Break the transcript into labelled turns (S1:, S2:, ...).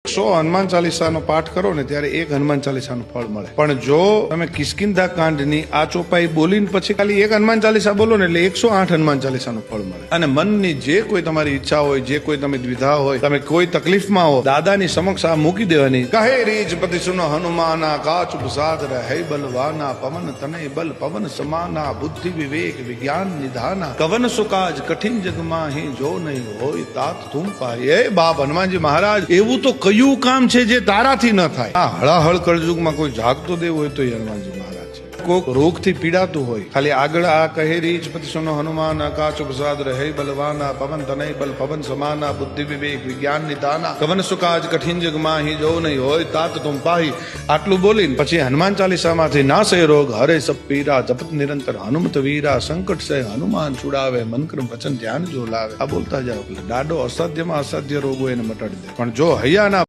S1: 100 હનુમાન ચાલીસાનો પાઠ કરો ને ત્યારે એક હનુમાન ચાલીસાનું ફળ મળે. પણ જો તમે કિષ્કિંધા કાંડની આ ચોપાઈ બોલીને પછી ખાલી એક હનુમાન ચાલીસા બોલો ને એટલે 108 હનુમાન ચાલીસાનું ફળ મળે. અને મનની જે કોઈ તમારી ઈચ્છા હોય, જે કોઈ તમે દ્વિધા હોય, તમે કોઈ તકલીફમાં હો, દાદાની સમક્ષ આ મૂકી દેવાની. કહે રીજપતિ સુનો હનુમાના, કાચ ઉપસાદ રહે બલવાના, પવન તનય બલ પવન સમાના, બુદ્ધિ વિવેક વિજ્ઞાન નિધાના, કવન સુકાજ કઠિન જગમાં હી જો નહીં હોય તાત તુમ પાય. એ બાપ હનુમાનજી મહારાજ, એવું તો કયું કામ છે જે તારાથી ન થાય? આ હળાહળ કળયુગમાં કોઈ જાગતો દેવ હોય તો હનુમાનજી મહારાજ છે. કોઈક રોગથી પીડાતું હોય, ખાલી આગળ આ કહે રીજપતિ સુનો હનુમાન, કાચ ઉપસાદ રહે બલવાના, પવન તનય બલ પવન સમાના, બુદ્ધિ વિવેક વિજ્ઞાન નિધાના, કવન સુકાજ કઠિન જગમાં હી જો નહીં હોય તાત તુમ પાહી. આટલું બોલીને પછી હનુમાન ચાલીસામાંથી ના સે રોગ હરે સબ પીરા, જપત નિરંતર હનુમત વીરા, સંકટ સે હનુમાન છુડાવે, મન કર્મ વચન ધ્યાન જો લાવે. આ બોલતા જાઓ એટલે દાડો અસાધ્યમાં અસાધ્ય રોગો એને મટાડી દે. પણ જો હૈયાના